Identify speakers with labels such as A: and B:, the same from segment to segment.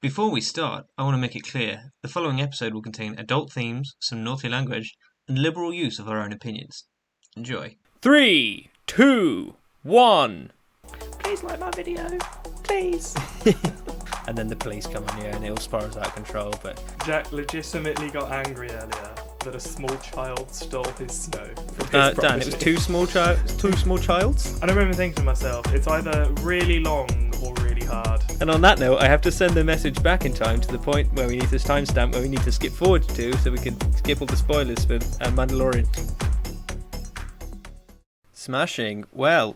A: Before we start, I want to make it clear the following episode will contain adult themes, some naughty language, and liberal use of our own opinions. Enjoy.
B: 3, 2, 1.
C: Please like my video. Please.
B: And then the police come on you and it all spirals out of control. But
C: Jack legitimately got angry earlier that a small child stole his snow from his
B: Dan,
C: property.
B: it was two small childs.
C: And I remember thinking to myself, it's either really long or really hard.
B: And on that note, I have to send the message back in time to the point where we need this timestamp where we need to skip forward to, so we can skip all the spoilers for Mandalorian. Smashing. Well,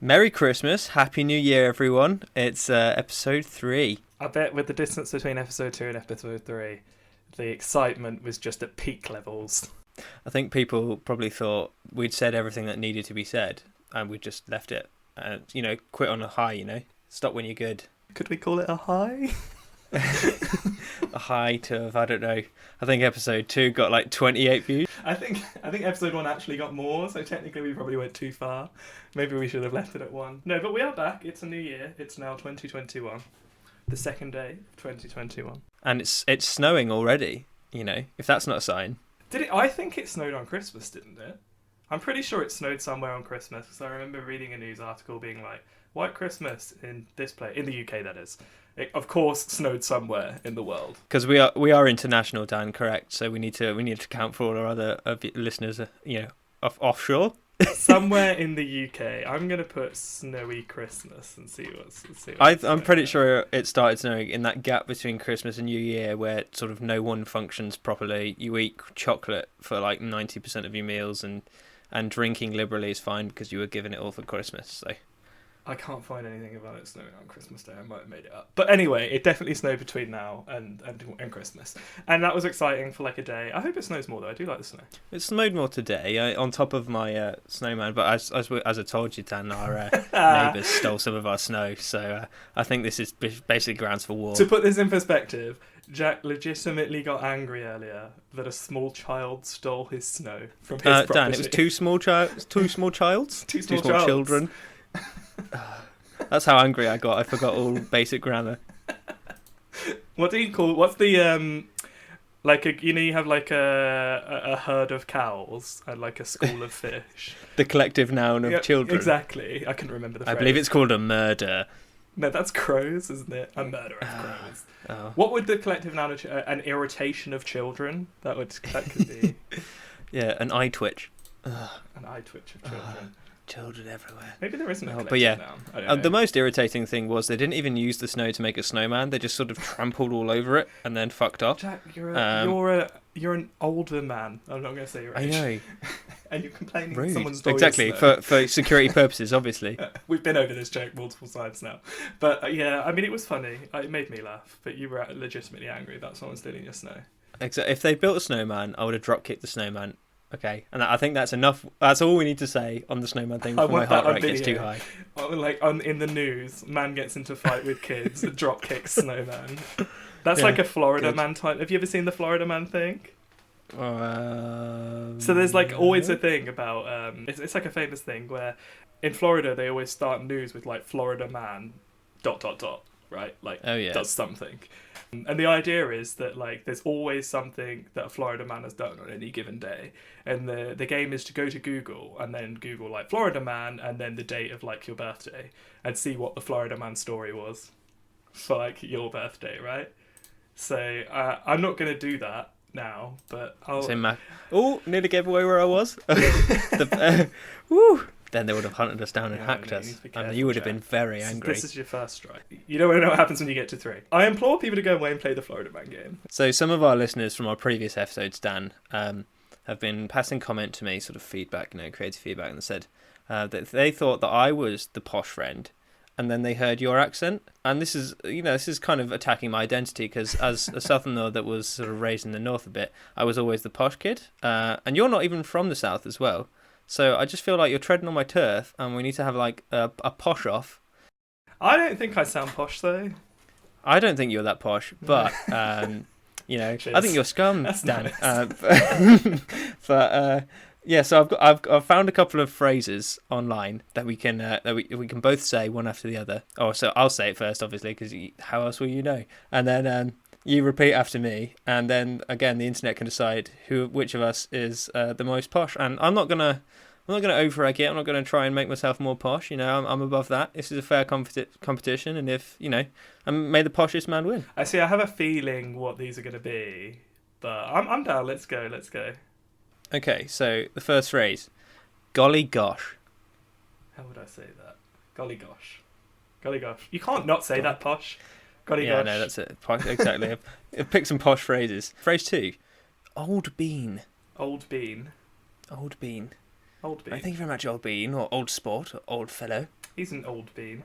B: Merry Christmas, Happy New Year, everyone. It's episode 3.
C: I bet with the distance between episode 2 and episode 3, the excitement was just at peak levels.
B: I think people probably thought we'd said everything that needed to be said, and we just left it. Quit on a high, Stop when you're good.
C: Could we call it a high?
B: A height of, I don't know, I think episode 2 got like 28 views.
C: I think episode 1 actually got more, so technically we probably went too far. Maybe we should have left it at 1. No, but we are back. It's a new year. It's now 2021. The second day of 2021.
B: And it's snowing already, if that's not a sign.
C: Did it? I think it snowed on Christmas, didn't it? I'm pretty sure it snowed somewhere on Christmas, because I remember reading a news article being like, White Christmas in this place, in the UK that is. It, of course, snowed somewhere in the world.
B: Because we are international, Dan, correct? So we need to account for all our other listeners, offshore.
C: Somewhere in the UK. I'm gonna put snowy Christmas and see what's
B: I'm pretty sure it started snowing in that gap between Christmas and New Year, where sort of no one functions properly. You eat chocolate for like 90% of your meals, and drinking liberally is fine because you were given it all for Christmas. So.
C: I can't find anything about it snowing on Christmas Day. I might have made it up. But anyway, it definitely snowed between now and Christmas. And that was exciting for like a day. I hope it snows more, though. I do like the snow.
B: It snowed more today, on top of my snowman. But as I told you, Dan, our neighbours stole some of our snow. So I think this is basically grounds for war.
C: To put this in perspective, Jack legitimately got angry earlier that a small child stole his snow from his property.
B: Dan, it was two small childs? Two small children. That's how angry I got. I forgot all basic grammar.
C: What do you call? What's the you have like a herd of cows and like a school of fish.
B: The collective noun of children.
C: Exactly. I couldn't remember the phrase.
B: I believe it's called a murder.
C: No, that's crows, isn't it? A murder of crows.
B: Oh.
C: What would the collective noun of an irritation of children? That could be.
B: Yeah, an eye twitch.
C: An eye twitch of children.
B: Children everywhere.
C: Maybe there isn't a collective
B: but yeah,
C: noun. I don't know.
B: The most irritating thing was they didn't even use the snow to make a snowman. They just sort of trampled all over it and then fucked off.
C: Jack, you're an older man. I'm not going to say your age.
B: I know.
C: And you're complaining
B: Rude.
C: that someone stole
B: exactly
C: your snow.
B: for security purposes, obviously.
C: We've been over this joke multiple times now, but yeah, I mean it was funny. It made me laugh. But you were legitimately angry that someone stealing your snow.
B: If they built a snowman, I would have drop kicked the snowman. Okay, and I think that's enough. That's all we need to say on the snowman thing before my heart rate gets too high.
C: In the news, man gets into fight with kids, drop kicks snowman. That's like a Florida man type. Have you ever seen the Florida man thing? So there's like always a thing about it's like a famous thing where in Florida they always start news with like Florida man ... right? Like does something. And the idea is that like there's always something that a Florida man has done on any given day, and the game is to go to Google and then Google like Florida man and then the date of like your birthday and see what the Florida man story was for like your birthday, right? So I'm not gonna do that now, but I'll.
B: Nearly gave away where I was. Woo. Then they would have hunted us down and hacked us, and you would have been very angry.
C: This is your first strike. You don't know what happens when you get to 3. I implore people to go away and play the Florida Man game.
B: So some of our listeners from our previous episodes, Dan, have been passing comment to me, sort of feedback, creative feedback, and said that they thought that I was the posh friend, and then they heard your accent, and this is kind of attacking my identity, because as a southerner that was sort of raised in the north a bit, I was always the posh kid, and you're not even from the south as well. So I just feel like you're treading on my turf, and we need to have like a posh off.
C: I don't think I sound posh though.
B: I don't think you're that posh, but I think you're scum,
C: That's
B: Dan.
C: Nice.
B: But Yeah, so I've found a couple of phrases online that we can both say one after the other. Oh, so I'll say it first, obviously, because how else will you know? And then you repeat after me, and then again the internet can decide which of us is the most posh. And I'm not gonna overegg it. I'm not gonna try and make myself more posh. I'm above that. This is a fair competition, and if may the poshest man win.
C: I see. I have a feeling what these are gonna be, but I'm down. Let's go.
B: Okay, so the first phrase, golly gosh.
C: How would I say that? Golly gosh. Golly gosh. You can't not say that, posh. Golly gosh.
B: Yeah, no, that's it. Exactly. Pick some posh phrases. Phrase 2, old bean.
C: Old bean.
B: Old bean.
C: Old bean.
B: Thank you very much, old bean, or old sport, or old fellow.
C: He's an old bean.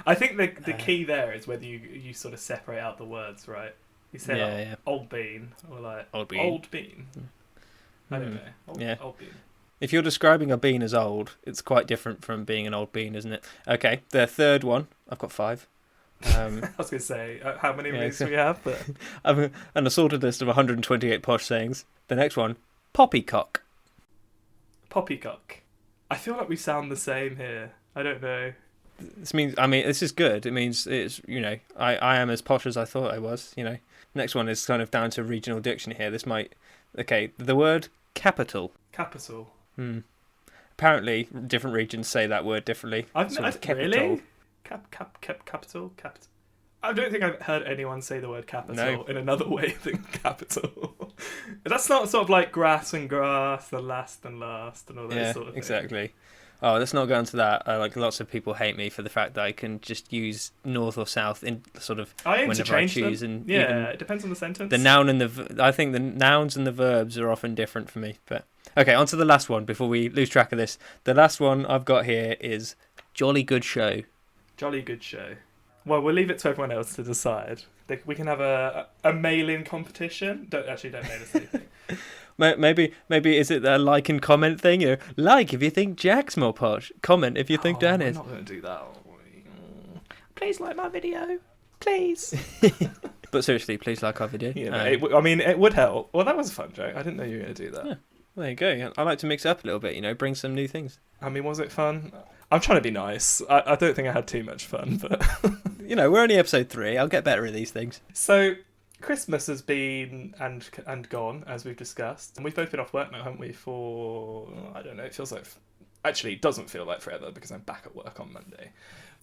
C: I think the key there is whether you sort of separate out the words, right? You say old bean, or like old bean. Old bean. I don't know. Old bean.
B: If you're describing a bean as old, it's quite different from being an old bean, isn't it? Okay, the third one. I've got 5.
C: I was going to say, how many rings do we have? But
B: an assorted list of 128 posh sayings. The next one, poppycock.
C: Poppycock. I feel like we sound the same here. I don't know.
B: This is good. It means it's, I am as posh as I thought I was, Next one is kind of down to regional diction here. This might... Okay, the word capital.
C: Capital.
B: Apparently, different regions say that word differently.
C: Really? Capital? I don't think I've heard anyone say the word capital in another way than capital. That's not sort of like grass, the last and last, and all those sort of things.
B: Exactly. Oh, let's not go into that. Like, lots of people hate me for the fact that I can just use north or south in sort of whenever I choose.
C: And it depends on the sentence.
B: The noun and I think the nouns and the verbs are often different for me. But okay, on to the last one before we lose track of this. The last one I've got here is jolly good show.
C: Jolly good show. Well, we'll leave it to everyone else to decide. We can have a mail-in competition. Don't mail us anything.
B: Maybe is it a like and comment thing? Like if you think Jack's more posh. Comment if you think Dan is.
C: I'm not going to do that. Please like my video. Please.
B: But seriously, please like our video.
C: It would help. Well, that was a fun joke. I didn't know you were going to do that. Yeah.
B: Well, there you go. I like to mix it up a little bit, bring some new things.
C: Was it fun? I'm trying to be nice. I don't think I had too much fun, but...
B: we're only episode 3. I'll get better at these things.
C: So... Christmas has been and gone, as we've discussed. And we've both been off work now, haven't we, for... I don't know, it feels like... Actually, it doesn't feel like forever, because I'm back at work on Monday.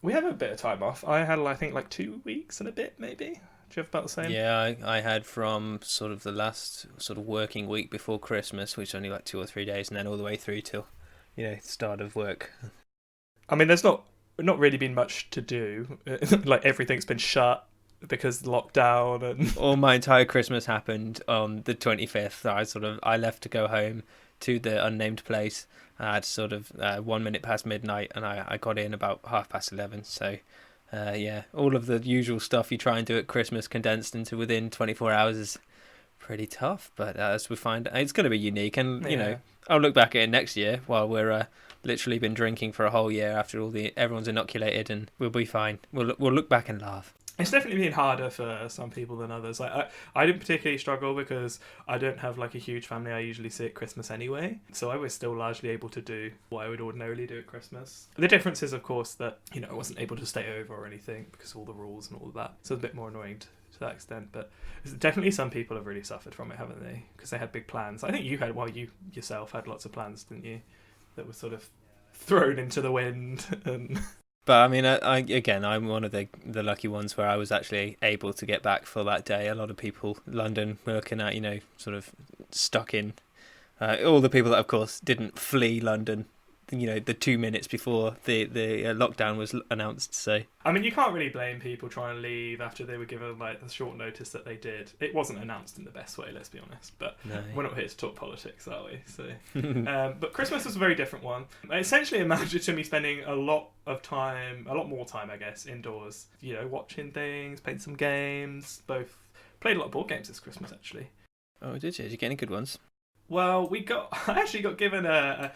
C: We have a bit of time off. I had, I think, 2 weeks and a bit, maybe? Do you have about the same?
B: Yeah, I had from sort of the last sort of working week before Christmas, which is only 2 or 3 days, and then all the way through till, start of work.
C: There's not really been much to do. Everything's been shut. Because lockdown and
B: all my entire Christmas happened on the 25th. I left to go home to the unnamed place at sort of 1 minute past midnight, and I got in about 11:30. So all of the usual stuff you try and do at Christmas condensed into within 24 hours is pretty tough. But as we find, it's going to be unique, and I'll look back at it next year while we're literally been drinking for a whole year after everyone's inoculated, and we'll be fine. We'll look back and laugh.
C: It's definitely been harder for some people than others. I didn't particularly struggle because I don't have a huge family. I usually see at Christmas anyway, so I was still largely able to do what I would ordinarily do at Christmas. The difference is, of course, that I wasn't able to stay over or anything because of all the rules and all of that. So it's a bit more annoying to that extent. But definitely some people have really suffered from it, haven't they? Because they had big plans. I think you yourself had lots of plans, didn't you? That were sort of thrown into the wind and.
B: But I'm one of the lucky ones where I was actually able to get back for that day. A lot of people, London, were looking at, sort of stuck in. All the people that, of course, didn't flee London, the 2 minutes before the lockdown was announced. So
C: you can't really blame people trying to leave after they were given the short notice that they did. It wasn't announced in the best way, let's be honest. But We're not here to talk politics, are we? So, but Christmas was a very different one. It essentially amounted to me spending a lot more time, I guess, indoors. Watching things, playing some games. Both played a lot of board games this Christmas, actually.
B: Oh, did you? Did you get any good ones?
C: Well, I actually got given a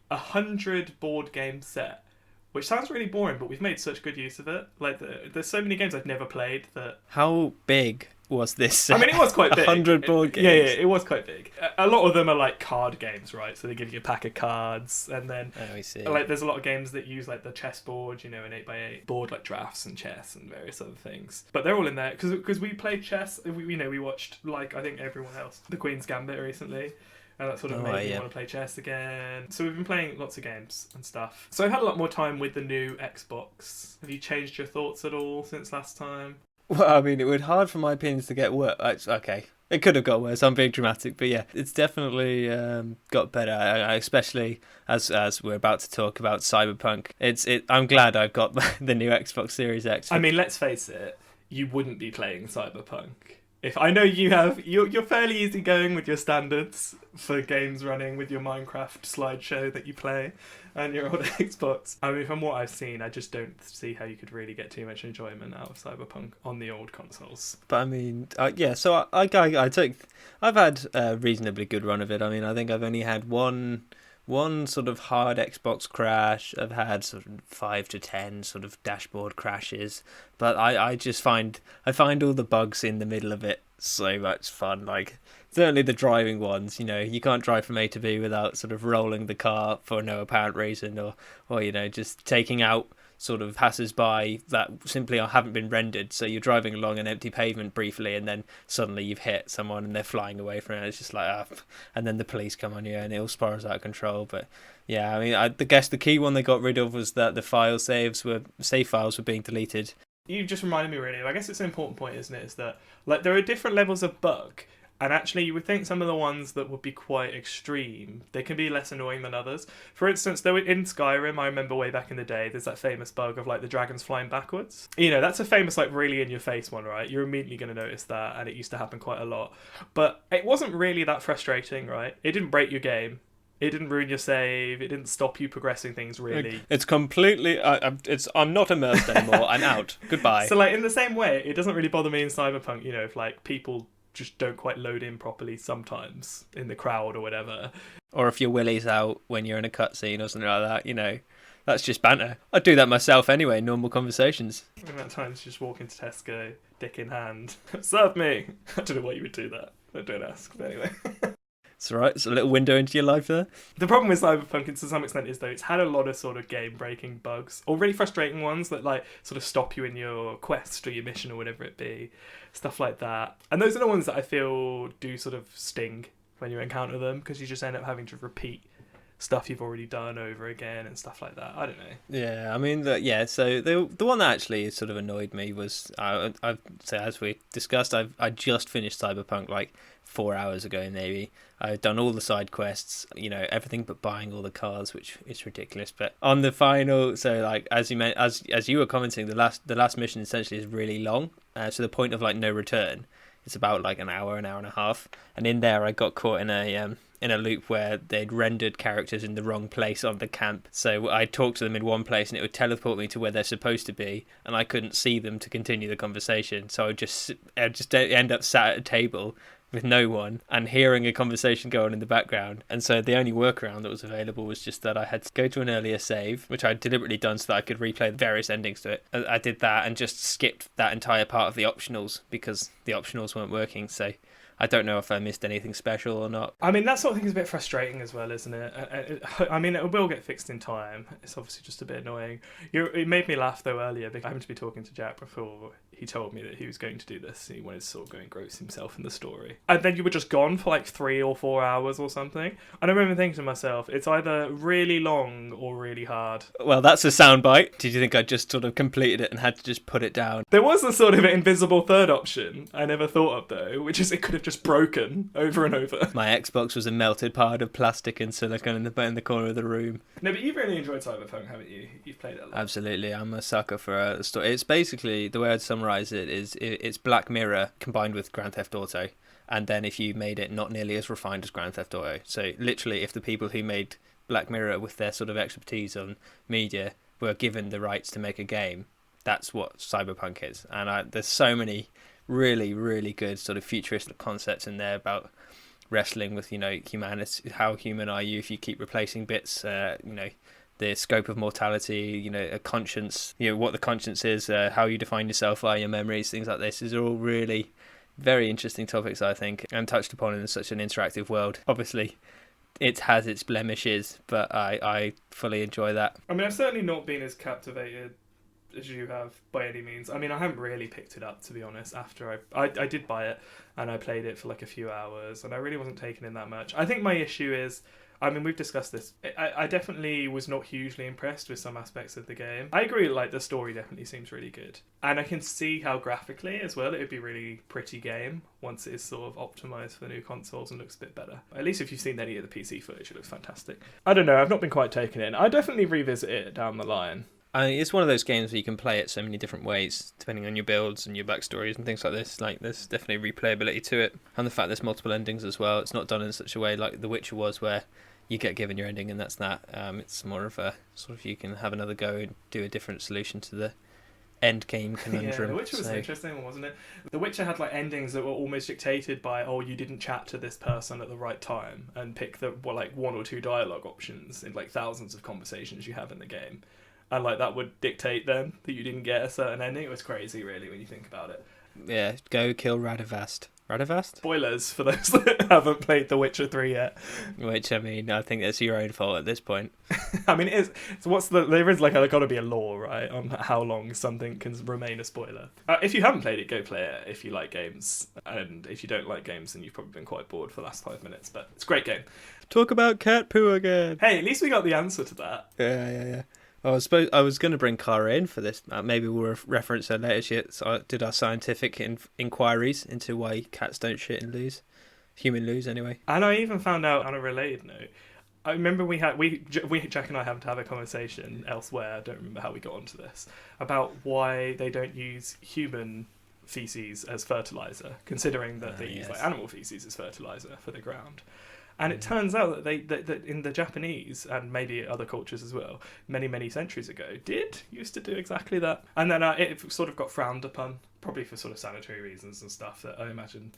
C: 100 board game set, which sounds really boring, but we've made such good use of it. There's so many games I've never played that.
B: How big was this?
C: I mean, it was quite big.
B: 100 board games.
C: Yeah, it was quite big. A lot of them are like card games, right? So they give you a pack of cards, and then
B: I see.
C: Like there's a lot of games that use like the chessboard, an 8x8 board, like drafts and chess and various other things. But they're all in there because we played chess. We watched, like I think everyone else, The Queen's Gambit recently. And that sort of made me want to play chess again. So we've been playing lots of games and stuff. So I've had a lot more time with the new Xbox. Have you changed your thoughts at all since last time?
B: Well, I mean, it would hard for my opinions to get worse. Okay, it could have got worse. I'm being dramatic, but yeah, it's definitely got better. Especially as we're about to talk about Cyberpunk. I'm glad I've got the new Xbox Series X.
C: I mean, let's face it, you wouldn't be playing Cyberpunk. If I know you're fairly easygoing with your standards for games running with your Minecraft slideshow that you play and your old Xbox. I mean, from what I've seen, I just don't see how you could really get too much enjoyment out of Cyberpunk on the old consoles.
B: But I mean, so I've had a reasonably good run of it. I mean, I think I've only had one sort of hard Xbox crash. I've had sort of 5 to 10 sort of dashboard crashes, but I find all the bugs in the middle of it so much fun. Like certainly the driving ones, you can't drive from A to B without sort of rolling the car for no apparent reason, or just taking out sort of passers-by that simply haven't been rendered. So you're driving along an empty pavement briefly, and then suddenly you've hit someone and they're flying away from it. It's just like, and then the police come on you and it all spirals out of control. But yeah, I mean, I guess the key one they got rid of was that the save files were being deleted.
C: You just reminded me, really. I guess it's an important point, isn't it? Is that like there are different levels of bug. And actually, you would think some of the ones that would be quite extreme, they can be less annoying than others. For instance, though in Skyrim, I remember way back in the day, there's that famous bug of like the dragons flying backwards. That's a famous like really in your face one, right? You're immediately going to notice that, and it used to happen quite a lot. But it wasn't really that frustrating, right? It didn't break your game. It didn't ruin your save. It didn't stop you progressing things, really.
B: It's completely... I'm not immersed anymore. I'm out. Goodbye.
C: So like in the same way, it doesn't really bother me in Cyberpunk, if like people just don't quite load in properly sometimes in the crowd or whatever.
B: Or if your willy's out when you're in a cutscene or something like that, that's just banter. I do that myself anyway in normal conversations.
C: And at times just walk into Tesco, dick in hand, serve me. I don't know why you would do that. I don't ask, but anyway.
B: It's alright, it's a little window into your life there.
C: The problem with Cyberpunk, to some extent, is though it's had a lot of sort of game-breaking bugs, or really frustrating ones that like sort of stop you in your quest or your mission or whatever it be, stuff like that. And those are the ones that I feel do sort of sting when you encounter them, because you just end up having to repeat stuff you've already done over again and stuff like that. I don't know.
B: Yeah, I mean, so the one that actually sort of annoyed me was, I'd say, as we discussed, I just finished Cyberpunk like 4 hours ago maybe. I've done all the side quests, everything but buying all the cars, which is ridiculous. But on the final, so like as you were commenting, the last mission essentially is really long, to the point of like no return. It's about like an hour and a half, and in there I got caught in a loop where they'd rendered characters in the wrong place on the camp. So I talked to them in one place and it would teleport me to where they're supposed to be, and I couldn't see them to continue the conversation. So I'd just end up sat at a table with no one and hearing a conversation go on in the background. And so the only workaround that was available was just that I had to go to an earlier save, which I'd deliberately done so that I could replay the various endings to it. I did that and just skipped that entire part of the optionals because the optionals weren't working. So I don't know if I missed anything special or not.
C: I mean, that sort of thing is a bit frustrating as well, isn't it? I mean, it will get fixed in time. It's obviously just a bit annoying. It made me laugh, though, earlier, because I happened to be talking to Jack before he told me that he was going to do this. He wanted to sort of go engross himself in the story. And then you were just gone for like 3 or 4 hours or something. And I remember thinking to myself, it's either really long or really hard.
B: Well, that's a soundbite. Did you think I just sort of completed it and had to just put it down?
C: There was a sort of invisible third option I never thought of, though, which is it could have just broken over and over.
B: My Xbox was a melted part of plastic and silicone in the corner of the room.
C: No, but you've really enjoyed Cyberpunk, haven't you? You've played it a lot.
B: Absolutely. I'm a sucker for a story. It's basically, the way I'd summarise it is, it's Black Mirror combined with Grand Theft Auto, and then if you made it not nearly as refined as Grand Theft Auto. So literally, if the people who made Black Mirror with their sort of expertise on media were given the rights to make a game, that's what Cyberpunk is. And there's so many really, really good sort of futuristic concepts in there about wrestling with, humanity. How human are you if you keep replacing bits? The scope of mortality, a conscience, what the conscience is, how you define yourself via your memories, things like this. These are all really, Very interesting topics, I think, and touched upon in such an interactive world. Obviously, it has its blemishes, but I fully enjoy that.
C: I mean, I've certainly not been as captivated as you have by any means. I mean, I haven't really picked it up, to be honest, after I did buy it, and I played it for like a few hours, and I really wasn't taken in that much. I think my issue is, I mean, we've discussed this. I definitely was not hugely impressed with some aspects of the game. I agree, like, the story definitely seems really good. And I can see how graphically, as well, it would be a really pretty game once it is sort of optimised for the new consoles and looks a bit better. At least if you've seen any of the PC footage, it looks fantastic. I don't know, I've not been quite taken in. I definitely revisit it down the line.
B: It's one of those games where you can play it so many different ways, depending on your builds and your backstories and things like this. Like, there's definitely replayability to it. And the fact there's multiple endings as well. It's not done in such a way like The Witcher was, where you get given your ending and that's that. It's more of a sort of, you can have another go and do a different solution to the end game conundrum.
C: Yeah, The Witcher was an interesting one, wasn't it? The Witcher had like endings that were almost dictated by, oh, you didn't chat to this person at the right time, and pick the like one or two dialogue options in like thousands of conversations you have in the game. And like that would dictate then that you didn't get a certain ending. It was crazy, really, when you think about it.
B: Yeah, go kill Radavast. Radavast?
C: Spoilers for those that haven't played The Witcher 3 yet.
B: Which, I mean, I think that's your own fault at this point.
C: I mean, it is. So there is like got to be a law, right, on how long something can remain a spoiler. If you haven't played it, go play it if you like games. And if you don't like games, then you've probably been quite bored for the last 5 minutes. But it's a great game.
B: Talk about cat poo again.
C: Hey, at least we got the answer to that.
B: Yeah. I was going to bring Cara in for this. Maybe we'll reference her later. She did our scientific inquiries into why cats don't shit in loos. Human loos, anyway.
C: And I even found out, on a related note, I remember Jack and I happened to have a conversation elsewhere, I don't remember how we got onto this, about why they don't use human feces as fertiliser, considering that they use like animal feces as fertiliser for the ground. And it turns out that that in the Japanese, and maybe other cultures as well, many centuries ago, used to do exactly that. And then it sort of got frowned upon, probably for sort of sanitary reasons and stuff, that I imagine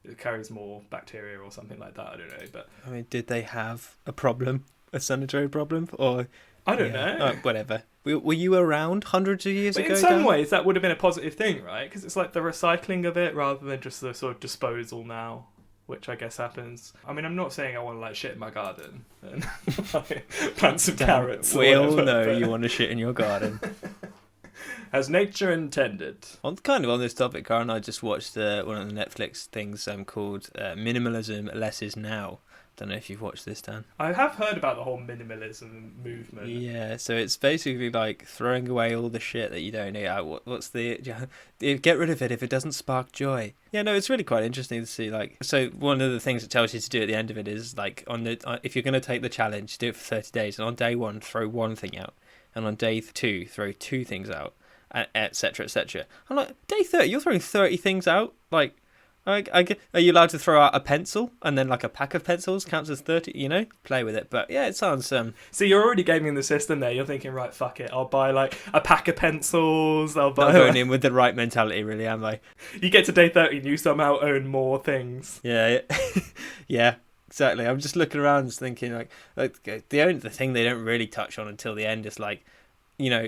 C: it carries more bacteria or something like that. I don't know. But
B: I mean, did they have a problem, a sanitary problem? Or
C: I don't know.
B: Whatever. Were you around hundreds of years ago?
C: In some ways, that would have been a positive thing, right? Because it's like the recycling of it rather than just the sort of disposal now, which I guess happens. I mean, I'm not saying I want to like shit in my garden and like, plant some carrots.
B: We all know you want to shit in your garden.
C: As nature intended.
B: On this topic, Cara and I just watched one of the Netflix things called Minimalism Less Is Now. Don't know if you've watched this, Dan.
C: I have heard about the whole minimalism movement.
B: Yeah, so it's basically like throwing away all the shit that you don't need. What's the... Get rid of it if it doesn't spark joy. Yeah, no, it's really quite interesting to see. Like, so one of the things it tells you to do at the end of it is, like, if you're going to take the challenge, do it for 30 days. And on day 1, throw one thing out. And on day 2, throw 2 things out. Etc. I'm like, day 30, you're throwing 30 things out? Like... are you allowed to throw out a pencil and then like a pack of pencils counts as 30, play with it. But yeah, it sounds
C: So you're already gaming the system there. You're thinking, right, fuck it, I'll buy like a pack of pencils.
B: I'm going in with the right mentality, really, am I?
C: You get to day 30 and you somehow own more things.
B: Yeah. Yeah, exactly. I'm just looking around and thinking like the thing they don't really touch on until the end is like,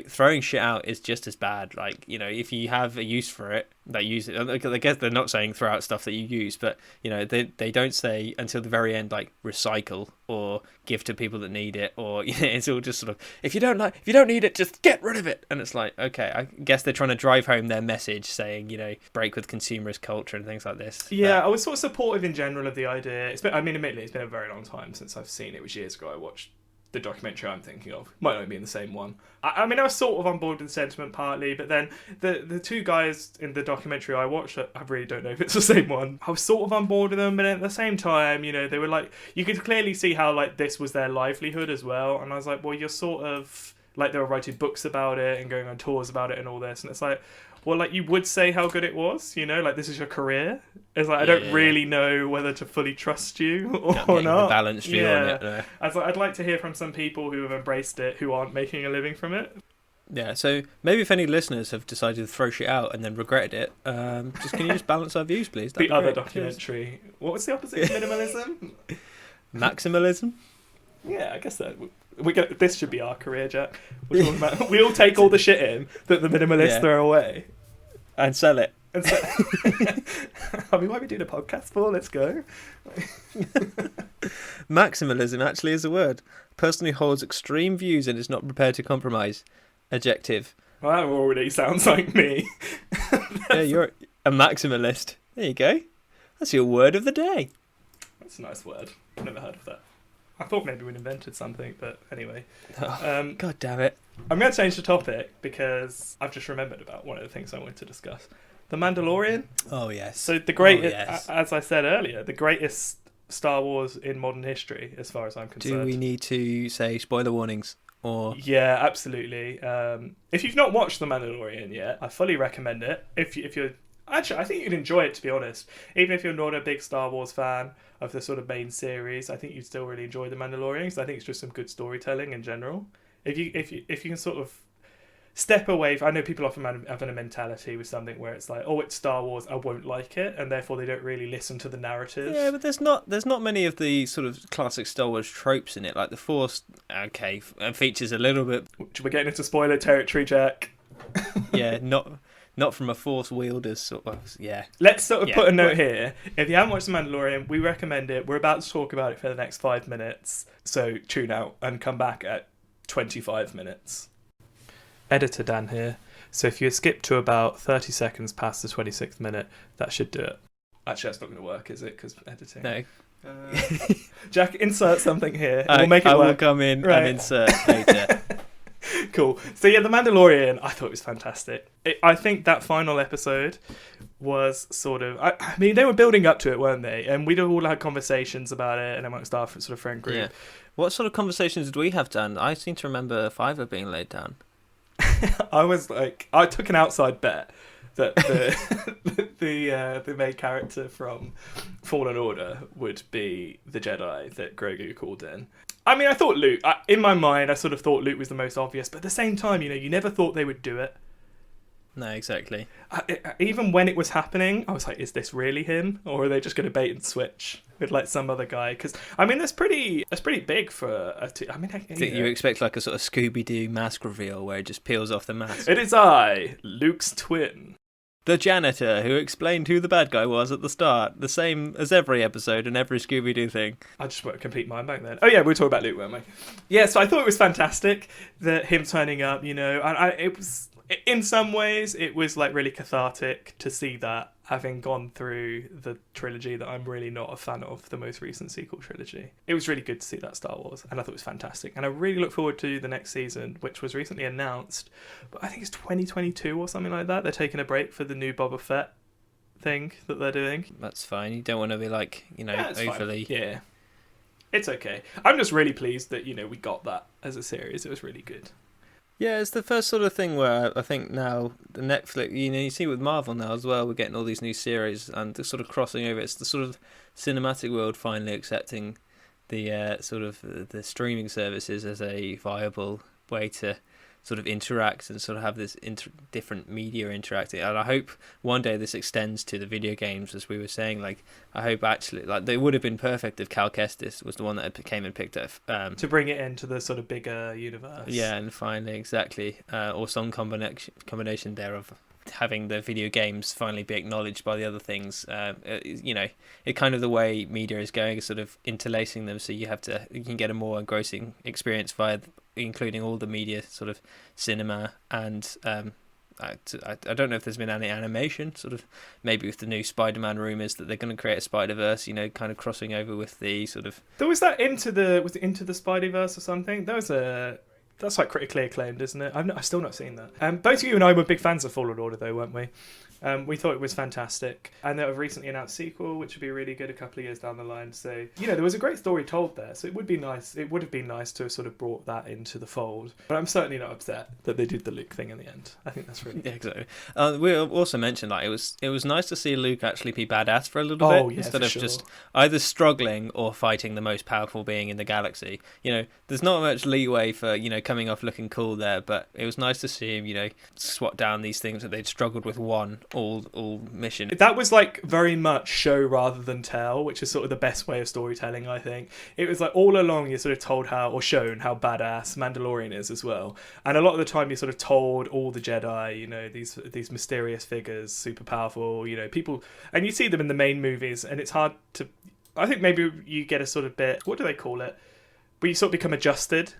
B: throwing shit out is just as bad. Like, if you have a use for it, they use it. I guess they're not saying throw out stuff that you use, but, they don't say until the very end, like, recycle or give to people that need it, or it's all just sort of, if you don't need it, just get rid of it. And it's like, okay, I guess they're trying to drive home their message saying, break with consumerist culture and things like this.
C: Yeah, I was sort of supportive in general of the idea. Admittedly, it's been a very long time since I've seen it. It was years ago I watched the documentary I'm thinking of. Might not be in the same one. I mean, I was sort of on board with the sentiment partly, but then the two guys in the documentary I watched, I really don't know if it's the same one, I was sort of on board with them, but at the same time, they were like, you could clearly see how like this was their livelihood as well, and I was like, well, you're sort of like, they were writing books about it and going on tours about it and all this, and it's like, well, like, you would say how good it was, like, this is your career. It's like, I don't really know whether to fully trust you or not.
B: The balanced view on it.
C: I'd like to hear from some people who have embraced it, who aren't making a living from it.
B: Yeah, so maybe if any listeners have decided to throw shit out and then regretted it, can you just balance our views, please?
C: That'd the other great. Documentary. Cheers. What was the opposite of minimalism?
B: Maximalism?
C: Yeah, I guess that... This should be our career, Jack. We all take all the shit in that the minimalists throw away.
B: And sell it.
C: I Tommy, why are we doing a podcast for? Let's go.
B: Maximalism actually is a word. A person who holds extreme views and is not prepared to compromise. Adjective.
C: Well, that already sounds like me.
B: Yeah, you're a maximalist. There you go. That's your word of the day.
C: That's a nice word. I've never heard of that. I thought maybe we'd invented something, but anyway.
B: God damn it.
C: I'm going to change the topic because I've just remembered about one of the things I wanted to discuss. The Mandalorian.
B: Oh, yes.
C: So the greatest, as I said earlier, the greatest Star Wars in modern history, as far as I'm concerned.
B: Do we need to say spoiler warnings? Or
C: Yeah, absolutely. If you've not watched The Mandalorian yet, I fully recommend it. If you're... Actually, I think you'd enjoy it, to be honest. Even if you're not a big Star Wars fan of the sort of main series, I think you'd still really enjoy The Mandalorian, because I think it's just some good storytelling in general. If you can sort of step away... I know people often have a mentality with something where it's like, oh, it's Star Wars, I won't like it, and therefore they don't really listen to the narrative.
B: yeah, but there's not many of the sort of classic Star Wars tropes in it. Like the Force, okay, features a little bit.
C: We're getting into spoiler territory, Jack.
B: Yeah, not from a Force wielder's sort of, yeah.
C: Let's sort of put a note here. If you haven't watched The Mandalorian, we recommend it. We're about to talk about it for the next 5 minutes, so tune out and come back at 25 minutes. Editor Dan here. So if you skip to about 30 seconds past the 26th minute, that should do it. Actually, that's not going to work, is it? Because editing.
B: No.
C: Jack, insert something here. We'll make it
B: I
C: work.
B: will come in and insert later.
C: Cool. So yeah, The Mandalorian, I thought it was fantastic. I think that final episode was sort of... I mean, they were building up to it, weren't they? And we'd all had conversations about it and amongst our sort of friend group. Yeah.
B: What sort of conversations did we have, Dan? I seem to remember Fiverr being laid down.
C: I took an outside bet that the main character from Fallen Order would be the Jedi that Grogu called in. I mean, I thought Luke. In my mind, I sort of thought Luke was the most obvious, but at the same time, you never thought they would do it.
B: No, exactly.
C: Even when it was happening, I was like, is this really him? Or are they just going to bait and switch with like some other guy? Because, I mean, that's pretty big for a...
B: You expect like a sort of Scooby-Doo mask reveal where it just peels off the mask.
C: It is I, Luke's twin.
B: The janitor who explained who the bad guy was at the start. The same as every episode and every Scooby-Doo thing.
C: I just went a complete mind blank then. Oh yeah, we were talking about Luke, weren't we? Yeah, so I thought it was fantastic that him turning up, and it was... In some ways, it was like really cathartic to see that, having gone through the trilogy that I'm really not a fan of, the most recent sequel trilogy. It was really good to see that Star Wars, and I thought it was fantastic. And I really look forward to the next season, which was recently announced, but I think it's 2022 or something like that. They're taking a break for the new Boba Fett thing that they're doing.
B: That's fine. You don't want to be like, overly...
C: Fine. Yeah. It's okay. I'm just really pleased that, we got that as a series. It was really good.
B: Yeah, it's the first sort of thing where I think now the Netflix, you see with Marvel now as well, we're getting all these new series and they're sort of crossing over. It's the sort of cinematic world finally accepting the sort of the streaming services as a viable way to sort of interact and sort of have this different media interacting. And I hope one day this extends to the video games, as we were saying. Like, I hope actually, like, they would have been perfect if Cal Kestis was the one that came and picked up.
C: To bring it into the sort of bigger universe.
B: Yeah, and finally, exactly. Or some combination there of having the video games finally be acknowledged by the other things. It kind of the way media is going, is sort of interlacing them, so you can get a more engrossing experience via including all the media, sort of cinema, and I don't know if there's been any animation, sort of maybe with the new Spider-Man rumours that they're going to create a Spider-Verse, kind of crossing over with the sort of...
C: There was that Into the Spider-Verse or something? That's like critically acclaimed, isn't it? I've still not seen that. Both of you and I were big fans of Fallen Order, though, weren't we? We thought it was fantastic. And they have recently announced a sequel, which would be really good a couple of years down the line. So, there was a great story told there. So it would be nice. It would have been nice to have sort of brought that into the fold. But I'm certainly not upset that they did the Luke thing in the end. I think that's really good.
B: Yeah, exactly. We also mentioned that it was nice to see Luke actually be badass for a little bit, instead of just either struggling or fighting the most powerful being in the galaxy. There's not much leeway for coming off looking cool there, but it was nice to see him swat down these things that they'd struggled with one all mission.
C: That was like very much show rather than tell, which is sort of the best way of storytelling, I think. It was like all along you're sort of told how, or shown how badass Mandalorian is as well. And a lot of the time you're sort of told all the Jedi, you know, these mysterious figures, super powerful, you know, people, and you see them in the main movies, and it's hard to, I think maybe you get a sort of bit, what do they call it? Where you sort of become adjusted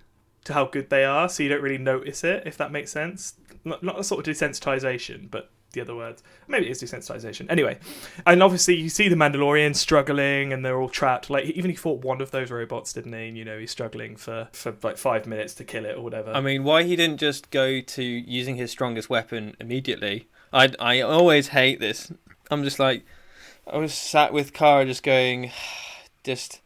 C: to how good they are, so you don't really notice it, if that makes sense. Not a sort of desensitization, but the other words. Maybe it is desensitization. Anyway, and obviously you see the Mandalorian struggling and they're all trapped. Like, even he fought one of those robots, didn't he? And, you know, he's struggling for like 5 minutes to kill it or whatever.
B: I mean, why he didn't just go to using his strongest weapon immediately? I always hate this. I'm just like, I was sat with Kara just going, just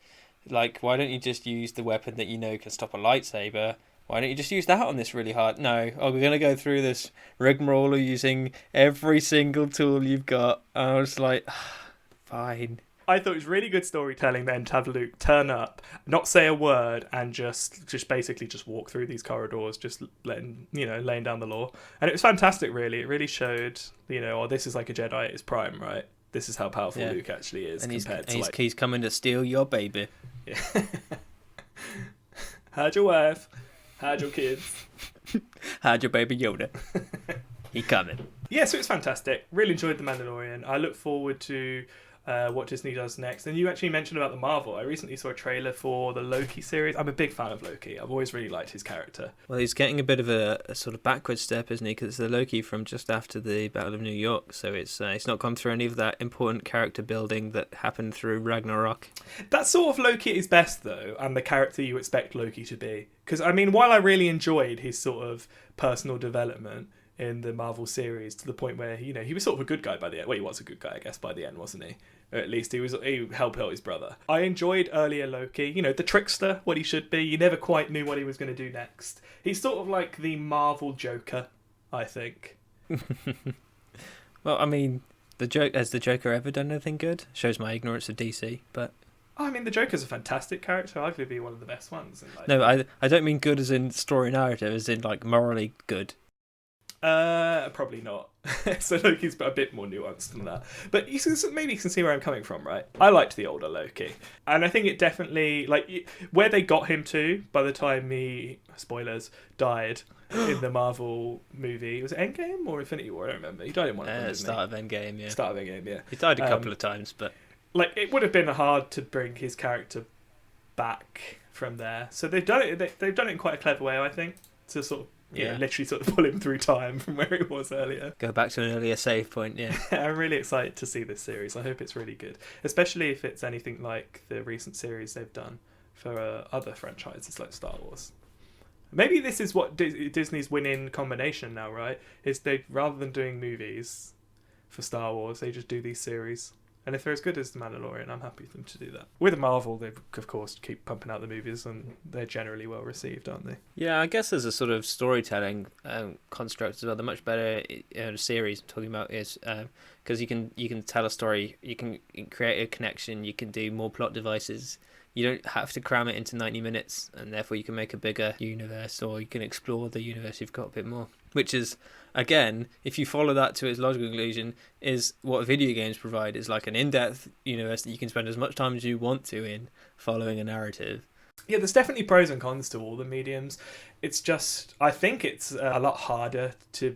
B: like, why don't you just use the weapon that you know can stop a lightsaber? Why don't you just use that on this really hard? No, we're going to go through this rigmarole using every single tool you've got. And I was like, fine.
C: I thought it was really good storytelling then to have Luke turn up, not say a word, and just basically just walk through these corridors, just laying down the law. And it was fantastic, really. It really showed, you know, this is like a Jedi at his prime, right? This is how powerful Luke actually is.
B: And
C: compared
B: he's coming to steal your baby.
C: Yeah. How'd your wife? How'd your kids?
B: How'd your baby Yoda? He coming.
C: Yeah, so it's fantastic. Really enjoyed The Mandalorian. I look forward to what Disney does next. And you actually mentioned about the Marvel. I recently saw a trailer for the Loki series. I'm a big fan of Loki. I've always really liked his character.
B: Well, he's getting a bit of a sort of backward step, isn't he? Because it's the Loki from just after the Battle of New York. So it's not gone through any of that important character building that happened through Ragnarok.
C: That's sort of Loki at his best, though, and the character you expect Loki to be. Because, I mean, while I really enjoyed his sort of personal development in the Marvel series to the point where, you know, he was sort of a good guy by the end. Well, he was a good guy, I guess, by the end, wasn't he? Or at least he helped out his brother. I enjoyed earlier Loki, you know, the trickster, what he should be. You never quite knew what he was going to do next. He's sort of like the Marvel Joker, I think.
B: Well, I mean, has the Joker ever done anything good? Shows my ignorance of DC, but...
C: I mean, the Joker's a fantastic character. Arguably one of the best ones.
B: No, I don't mean good as in story narrative, as in, like, morally good.
C: Probably not. So Loki's a bit more nuanced than that. But maybe you can see where I'm coming from, right? I liked the older Loki. And I think it definitely, like, where they got him to by the time he, spoilers, died in the Marvel movie. Was it Endgame or Infinity War? I don't remember. He died in one of them, didn't
B: Start of Endgame, yeah.
C: Start of Endgame, yeah.
B: He died a couple of times, but...
C: Like, it would have been hard to bring his character back from there. So they've done it. They've done it in quite a clever way, I think, to sort of literally sort of pull him through time from where he was earlier.
B: Go back to an earlier save point, yeah.
C: I'm really excited to see this series. I hope it's really good, especially if it's anything like the recent series they've done for other franchises like Star Wars. Maybe this is what Disney's winning combination now, right? Is they, rather than doing movies for Star Wars, they just do these series. And if they're as good as The Mandalorian, I'm happy for them to do that. With Marvel, they, of course, keep pumping out the movies, and they're generally well received, aren't they?
B: Yeah, I guess there's a sort of storytelling construct as well. The much better series I'm talking about is because you can tell a story, you can create a connection, you can do more plot devices. You don't have to cram it into 90 minutes, and therefore you can make a bigger universe, or you can explore the universe you've got a bit more. Which is, again, if you follow that to its logical conclusion, is what video games provide, is like an in-depth universe that you can spend as much time as you want to in following a narrative.
C: Yeah, there's definitely pros and cons to all the mediums. It's just, I think it's a lot harder to...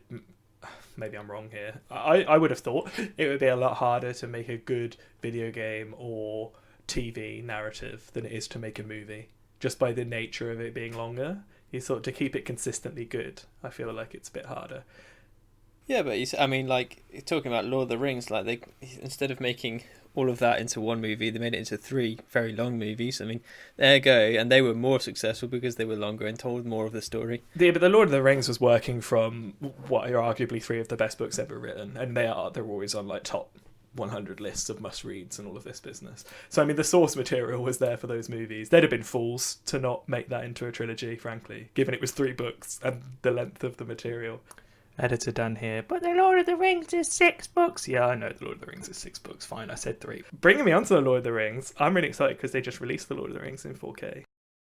C: Maybe I'm wrong here. I would have thought it would be a lot harder to make a good video game or TV narrative than it is to make a movie, just by the nature of it being longer. You sort to keep it consistently good, I feel like it's a bit harder.
B: Yeah, but I mean, like, talking about Lord of the Rings, like, they, instead of making all of that into one movie, they made it into 3 very long movies. I mean, there you go, and they were more successful because they were longer and told more of the story.
C: Yeah, but the Lord of the Rings was working from what are arguably 3 of the best books ever written, and they're always on like top 100 lists of must-reads and all of this business. So, I mean, the source material was there for those movies. They'd have been fools to not make that into a trilogy, frankly, given it was 3 books and the length of the material. Editor Dan here, but the Lord of the Rings is 6 books. Yeah, I know the Lord of the Rings is 6 books. Fine, I said 3. Bringing me onto the Lord of the Rings, I'm really excited because they just released the Lord of the Rings in 4K.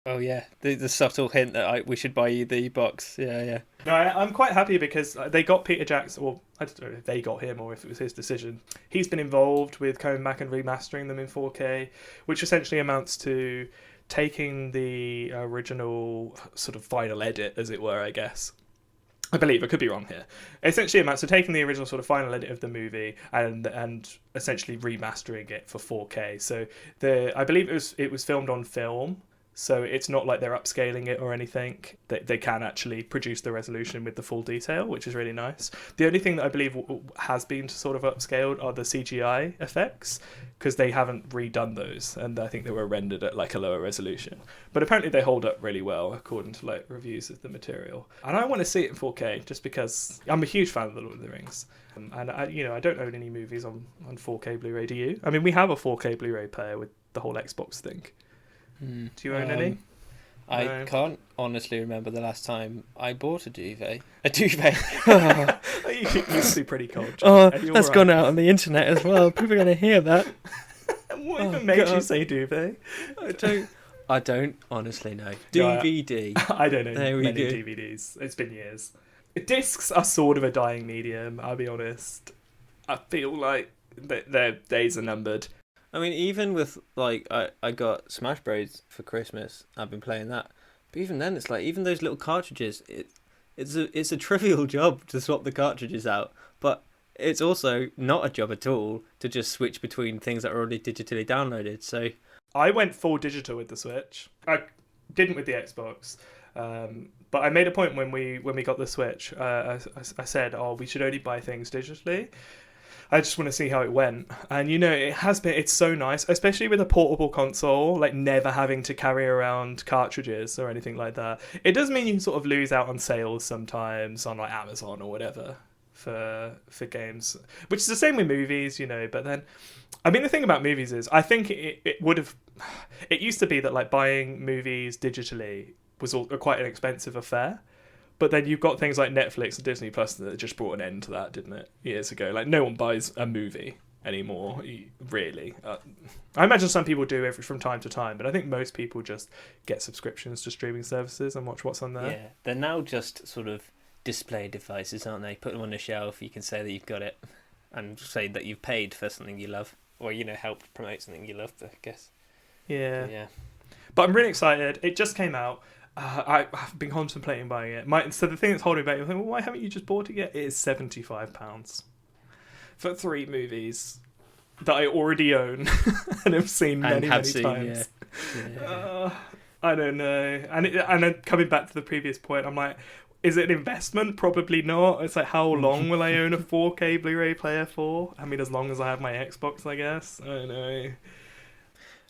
B: Oh yeah, the subtle hint that we should buy you the box. Yeah.
C: No, I'm quite happy because they got Peter Jackson, or I don't know if they got him or if it was his decision. He's been involved with coming back and remastering them in 4K, which essentially amounts to taking the original sort of final edit, as it were, I guess. I believe, I could be wrong here. Essentially amounts to taking the original sort of final edit of the movie and essentially remastering it for 4K. So I believe it was filmed on film. So it's not like they're upscaling it or anything. They can actually produce the resolution with the full detail, which is really nice. The only thing that I believe has been sort of upscaled are the CGI effects, because they haven't redone those, and I think they were rendered at like a lower resolution. But apparently they hold up really well according to like reviews of the material. And I want to see it in 4K just because I'm a huge fan of the Lord of the Rings. And I don't own any movies on 4K Blu-ray. Do you? I mean, we have a 4K Blu-ray player with the whole Xbox thing. Do you own any?
B: I can't honestly remember the last time I bought a duvet. A duvet.
C: You used to be pretty cold.
B: Oh, that's gone out on the internet as well. People are going to hear that.
C: What even made you say duvet?
B: I don't honestly know. DVD.
C: I don't know many DVDs. It's been years. Discs are sort of a dying medium, I'll be honest. I feel like their days are numbered.
B: I mean, even with, like, I got Smash Bros. For Christmas. I've been playing that. But even then, it's like, even those little cartridges, it's a trivial job to swap the cartridges out. But it's also not a job at all to just switch between things that are already digitally downloaded. So
C: I went full digital with the Switch. I didn't with the Xbox. But I made a point when we got the Switch. I said, we should only buy things digitally. I just want to see how it went. And, it's so nice, especially with a portable console, like never having to carry around cartridges or anything like that. It does mean you can sort of lose out on sales sometimes on like Amazon or whatever for games, which is the same with movies, but then, I mean, the thing about movies is I think it used to be that like buying movies digitally was quite an expensive affair. But then you've got things like Netflix and Disney Plus that just brought an end to that, didn't it? Years ago. Like, no one buys a movie anymore, really. I imagine some people do from time to time, but I think most people just get subscriptions to streaming services and watch what's on there.
B: Yeah, they're now just sort of display devices, aren't they? Put them on a shelf, you can say that you've got it, and say that you've paid for something you love, or, help promote something you love, I guess.
C: Yeah. But I'm really excited. It just came out. I've been contemplating buying it. So the thing that's holding me back, why haven't you just bought it yet? It is £75 for 3 movies that I already own and have seen many times. Yeah. I don't know. And then coming back to the previous point, I'm like, is it an investment? Probably not. It's like, how long will I own a 4K Blu-ray player for? I mean, as long as I have my Xbox, I guess. I don't know.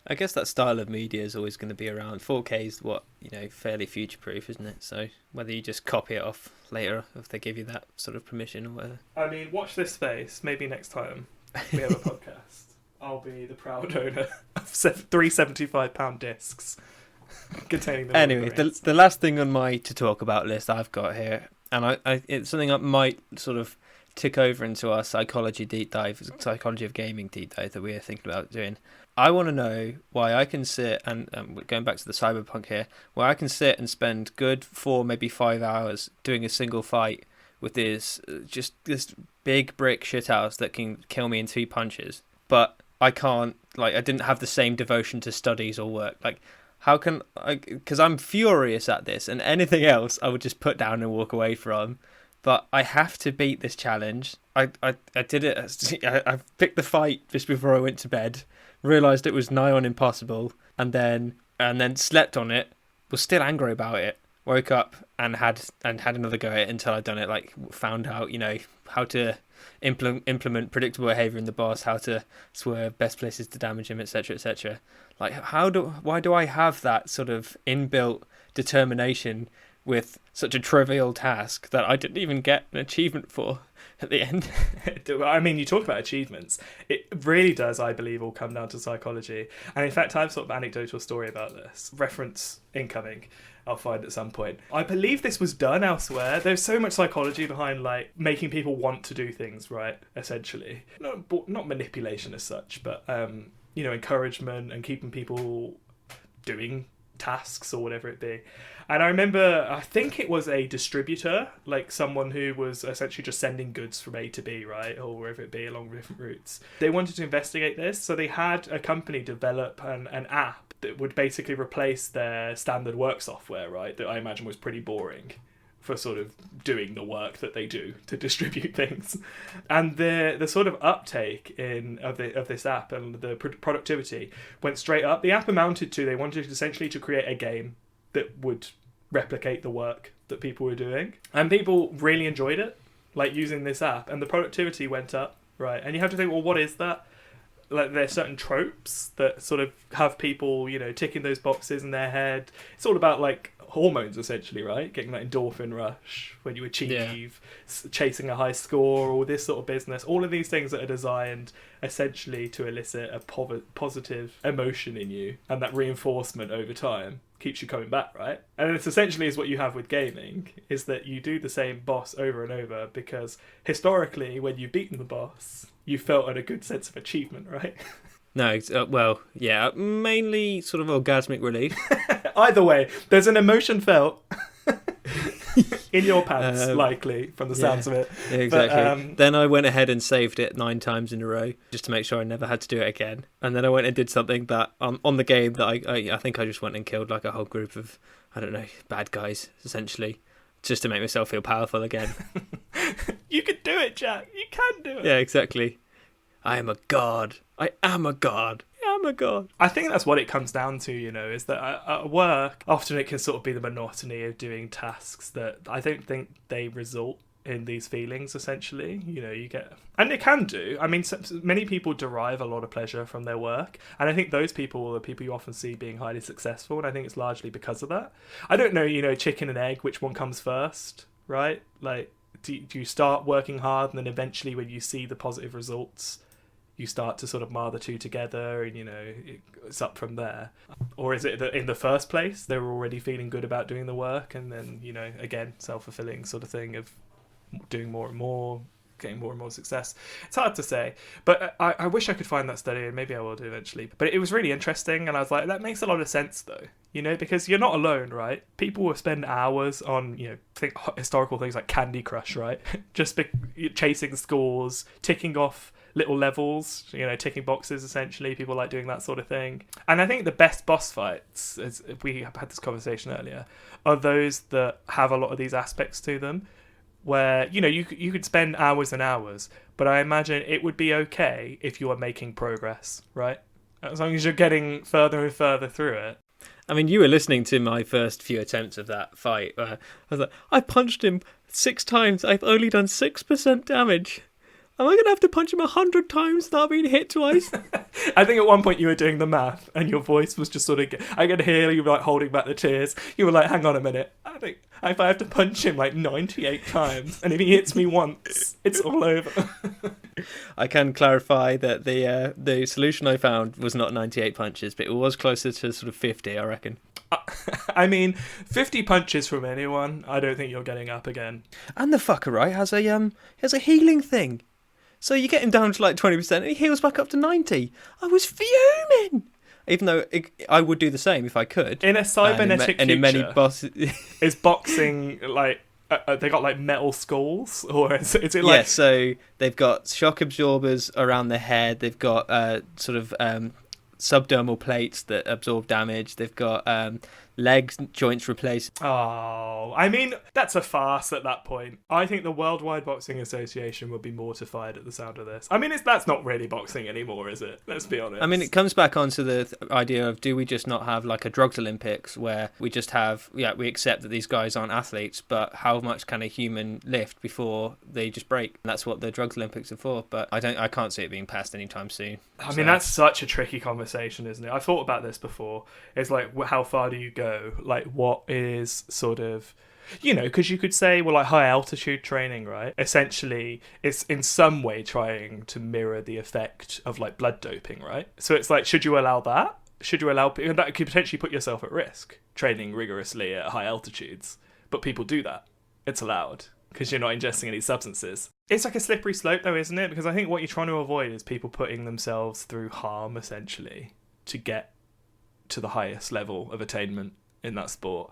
B: I guess that style of media is always going to be around. 4K is fairly future-proof, isn't it? So whether you just copy it off later, if they give you that sort of permission or whatever.
C: I mean, watch this space. Maybe next time we have a podcast, I'll be the proud owner of 3 £75 discs containing the.
B: Anyway, the last thing on my to talk about list I've got here, and it's something that might sort of tick over into our psychology of gaming deep dive that we're thinking about doing. I want to know why I can sit and going back to the cyberpunk here, why I can sit and spend good 4, maybe 5 hours doing a single fight with this big brick shithouse that can kill me in 2 punches, but I can't, I didn't have the same devotion to studies or work. How can I? Because I'm furious at this, and anything else I would just put down and walk away from. But I have to beat this challenge. I did it. I picked the fight just before I went to bed. Realised it was nigh on impossible, and then slept on it. Was still angry about it. Woke up and had another go at it until I'd done it. Found out how to implement predictable behaviour in the boss, how to swerve, best places to damage him, etc., etc. Why do I have that sort of inbuilt determination with such a trivial task that I didn't even get an achievement for at the end?
C: I mean, you talk about achievements. It really does, I believe, all come down to psychology. And in fact, I have sort of anecdotal story about this. Reference incoming. I'll find at some point. I believe this was done elsewhere. There's so much psychology behind making people want to do things, right? Essentially, not manipulation as such, but encouragement and keeping people doing tasks or whatever it be. And I remember, I think it was a distributor, like someone who was essentially just sending goods from A to B, right? Or wherever it be along different routes. They wanted to investigate this, so they had a company develop an app that would basically replace their standard work software, right? That I imagine was pretty boring for sort of doing the work that they do to distribute things. And the sort of uptake of this app and the productivity went straight up. The app amounted to, they wanted essentially to create a game that would replicate the work that people were doing. And people really enjoyed it, like using this app, and the productivity went up, right? And you have to think, well, what is that? Like, there's certain tropes that sort of have people, you know, ticking those boxes in their head. It's all about, like, hormones, essentially, right? Getting that endorphin rush when you achieve, chasing a high score, all this sort of business. All of these things that are designed essentially to elicit a positive emotion in you, and that reinforcement over time keeps you coming back, right? And it's essentially is what you have with gaming, is that you do the same boss over and over because historically, when you've beaten the boss, you felt a good sense of achievement, right?
B: No, well, yeah, mainly sort of orgasmic relief.
C: Either way, there's an emotion felt in your pants, likely, from the sounds of it.
B: Yeah, exactly. But, then I went ahead and saved it 9 times in a row, just to make sure I never had to do it again. And then I went and did something that, on the game, that I think I just went and killed like a whole group of, I don't know, bad guys, essentially, just to make myself feel powerful again.
C: You can do it, Jack. You can do it.
B: Yeah, exactly. I am a god. I am a god. I am a god.
C: I think that's what it comes down to, you know, is that at work, often it can sort of be the monotony of doing tasks that I don't think they result in these feelings, essentially. You know, you get... And it can do. I mean, many people derive a lot of pleasure from their work. And I think those people are the people you often see being highly successful. And I think it's largely because of that. I don't know, you know, chicken and egg, which one comes first, right? Like, do you start working hard and then eventually when you see the positive results, you start to sort of mar the two together and, you know, it's up from there? Or is it that in the first place they were already feeling good about doing the work and then, you know, again, self-fulfilling sort of thing of doing more and more, getting more and more success? It's hard to say, but I wish I could find that study, and maybe I will do eventually. But it was really interesting, and I was like, that makes a lot of sense though, you know, because you're not alone, right? People will spend hours on, you know, historical things like Candy Crush, right? Just chasing scores, ticking off little levels, you know, ticking boxes, essentially. People like doing that sort of thing. And I think the best boss fights, as we had this conversation earlier, are those that have a lot of these aspects to them, where, you know, you could spend hours and hours, but I imagine it would be okay if you are making progress, right? As long as you're getting further and further through it.
B: I mean, you were listening to my first few attempts of that fight. I was like, I punched him 6 times. I've only done 6% damage. Am I going to have to punch him 100 times without being hit twice?
C: I think at one point you were doing the math and your voice was just sort of... I could hear you like holding back the tears. You were like, hang on a minute. I think if I have to punch him like 98 times and if he hits me once, it's all over.
B: I can clarify that the solution I found was not 98 punches, but it was closer to sort of 50, I reckon.
C: I mean, 50 punches from anyone, I don't think you're getting up again.
B: And the fucker, right, has a healing thing. So you get him down to like 20% and he heals back up to 90. I was fuming. Even though I would do the same if I could.
C: In a cybernetic
B: and in many bosses...
C: is boxing like... they got like metal skulls? Or is it like...
B: Yeah, so they've got shock absorbers around their head. They've got sort of subdermal plates that absorb damage. They've got legs, joints replaced.
C: Oh, I mean, that's a farce at that point. I think the Worldwide Boxing Association would be mortified at the sound of this. I mean, that's not really boxing anymore, is it? Let's be honest.
B: I mean, it comes back onto the idea of, do we just not have like a drugs Olympics where we just have, we accept that these guys aren't athletes, but how much can a human lift before they just break? And that's what the drugs Olympics are for. But I can't see it being passed anytime soon.
C: I mean, that's such a tricky conversation, isn't it? I've thought about this before. It's like, how far do you go? Like, what is sort of, you know, because you could say, well, like high altitude training, right? Essentially, it's in some way trying to mirror the effect of like blood doping, right? So it's like, should you allow that? Should you allow, that could potentially put yourself at risk, training rigorously at high altitudes. But people do that. It's allowed because you're not ingesting any substances. It's like a slippery slope though, isn't it? Because I think what you're trying to avoid is people putting themselves through harm, essentially, to get to the highest level of attainment in that sport.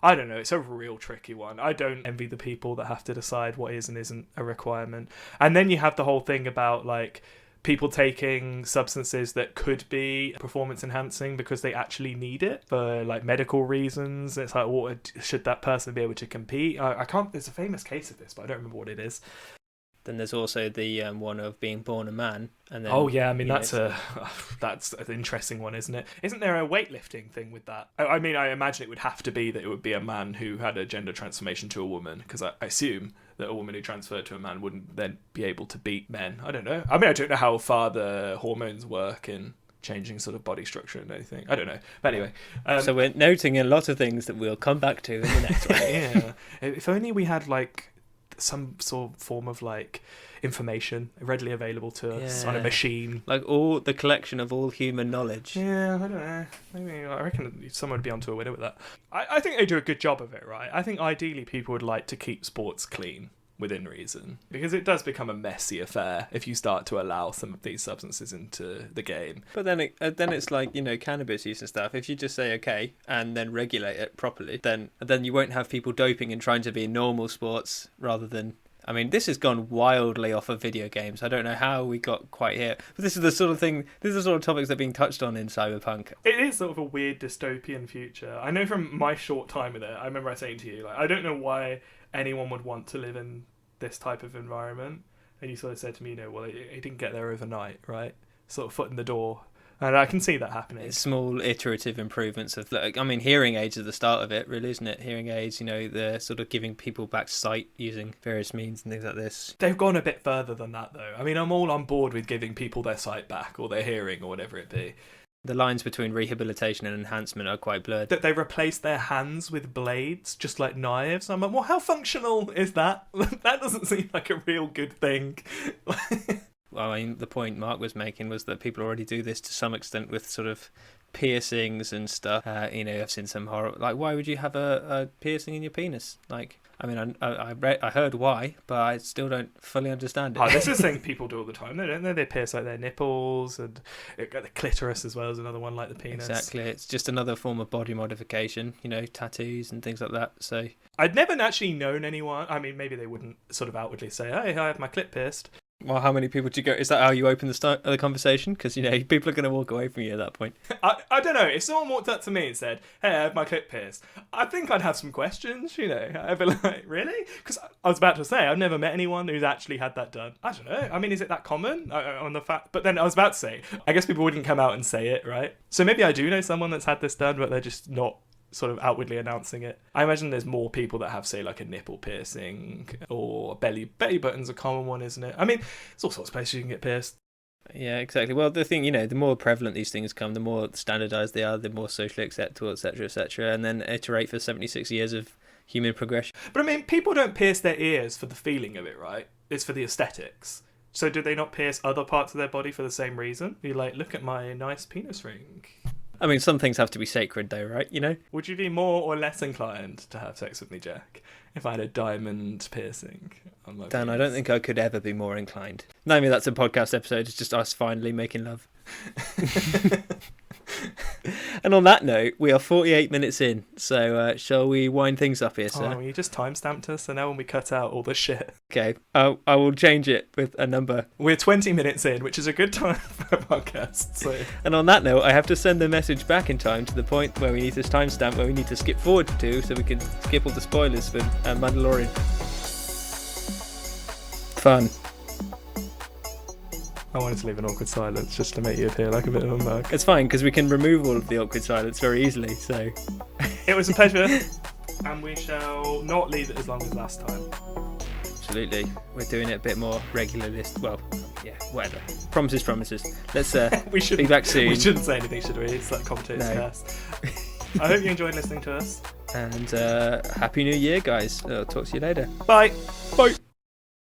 C: I don't know, it's a real tricky one. I don't envy the people that have to decide what is and isn't a requirement. And then you have the whole thing about like people taking substances that could be performance enhancing because they actually need it for like medical reasons. It's like, what should that person be able to compete? I can't, there's a famous case of this, but I don't remember what it is.
B: Then there's also the one of being born a man, and then
C: that's an interesting one, isn't it? Isn't there a weightlifting thing with that? I mean, I imagine it would have to be that it would be a man who had a gender transformation to a woman, because I assume that a woman who transferred to a man wouldn't then be able to beat men. I don't know. I mean, I don't know how far the hormones work in changing sort of body structure and anything. I don't know. But anyway.
B: So we're noting a lot of things that we'll come back to in the next one.
C: Yeah. If only we had like some sort of form of like information readily available to us on a machine,
B: like all the collection of all human knowledge.
C: I don't know, maybe I reckon someone would be onto a winner with that. I think they do a good job of it, right? I think ideally people would like to keep sports clean within reason, because it does become a messy affair if you start to allow some of these substances into the game.
B: But then it's like, cannabis use and stuff. If you just say okay and then regulate it properly, then you won't have people doping and trying to be normal sports rather than. I mean, this has gone wildly off of video games. I don't know how we got quite here, but this is the sort of thing. These are the sort of topics that are being touched on in Cyberpunk.
C: It is sort of a weird dystopian future. I know from my short time with it. I remember saying to you, like, I don't know why anyone would want to live in this type of environment, and you sort of said to me, well, it didn't get there overnight, right? Sort of foot in the door, and I can see that happening.
B: It's small iterative improvements of, like, I mean, hearing aids are the start of it, really, isn't it? Hearing aids, they're sort of giving people back sight using various means and things like this.
C: They've gone a bit further than that, though. I mean, I'm all on board with giving people their sight back or their hearing or whatever it be.
B: The lines between rehabilitation and enhancement are quite blurred.
C: That they replace their hands with blades, just like knives. I'm like, well, how functional is that? That doesn't seem like a real good thing.
B: Well, I mean, the point Mark was making was that people already do this to some extent with sort of piercings and stuff. I've seen some horror. Like, why would you have a piercing in your penis? Like, I mean, I heard why, but I still don't fully understand it.
C: Oh, this is a thing people do all the time, don't they? They pierce like their nipples, and the clitoris as well as another one, like the penis.
B: Exactly, it's just another form of body modification, tattoos and things like that. So
C: I'd never actually known anyone. I mean, maybe they wouldn't sort of outwardly say, "Hey, I have my clit pierced."
B: Well, how many people do you go? Is that how you open the start of the conversation? Because people are going to walk away from you at that point.
C: I don't know. If someone walked up to me and said, "Hey, I have my clit pierced," I think I'd have some questions. I'd be like, "Really?" Because I was about to say I've never met anyone who's actually had that done. I don't know. I mean, is it that common on the fact? But then I was about to say, I guess people wouldn't come out and say it, right? So maybe I do know someone that's had this done, but they're just not sort of outwardly announcing it. I imagine there's more people that have, say, like a nipple piercing or belly button's a common one, isn't it? I mean, there's all sorts of places you can get pierced.
B: Yeah, exactly. Well, the thing, the more prevalent these things come, the more standardised they are, the more socially acceptable, etc., and then iterate for 76 years of human progression.
C: But I mean, people don't pierce their ears for the feeling of it, right? It's for the aesthetics. So do they not pierce other parts of their body for the same reason? You're like, look at my nice penis ring.
B: I mean, some things have to be sacred, though, right?
C: Would you be more or less inclined to have sex with me, Jack, if I had a diamond piercing on my
B: Dan,
C: penis?
B: I don't think I could ever be more inclined. Maybe that's a podcast episode. It's just us finally making love. And on that note, we are 48 minutes in. So shall we wind things up here, sir?
C: Oh, you just timestamped us, and now when we cut out all the shit.
B: Okay, I will change it with a number.
C: We're 20 minutes in, which is a good time for a podcast. So.
B: And on that note, I have to send the message back in time to the point where we need this timestamp, where we need to skip forward to, so we can skip all the spoilers for Mandalorian. Fun.
C: I wanted to leave an awkward silence just to make you appear like a bit of a mug.
B: It's fine, because we can remove all of the awkward silence very easily, so...
C: It was a pleasure, and we shall not leave it as long as last time.
B: Absolutely. We're doing it a bit more regularly. Well, yeah, whatever. Promises. Let's be back soon.
C: We shouldn't say anything, should we? It's like commentator's cast. I hope you enjoyed listening to us.
B: And Happy New Year, guys. I'll talk to you later.
C: Bye.
B: Bye.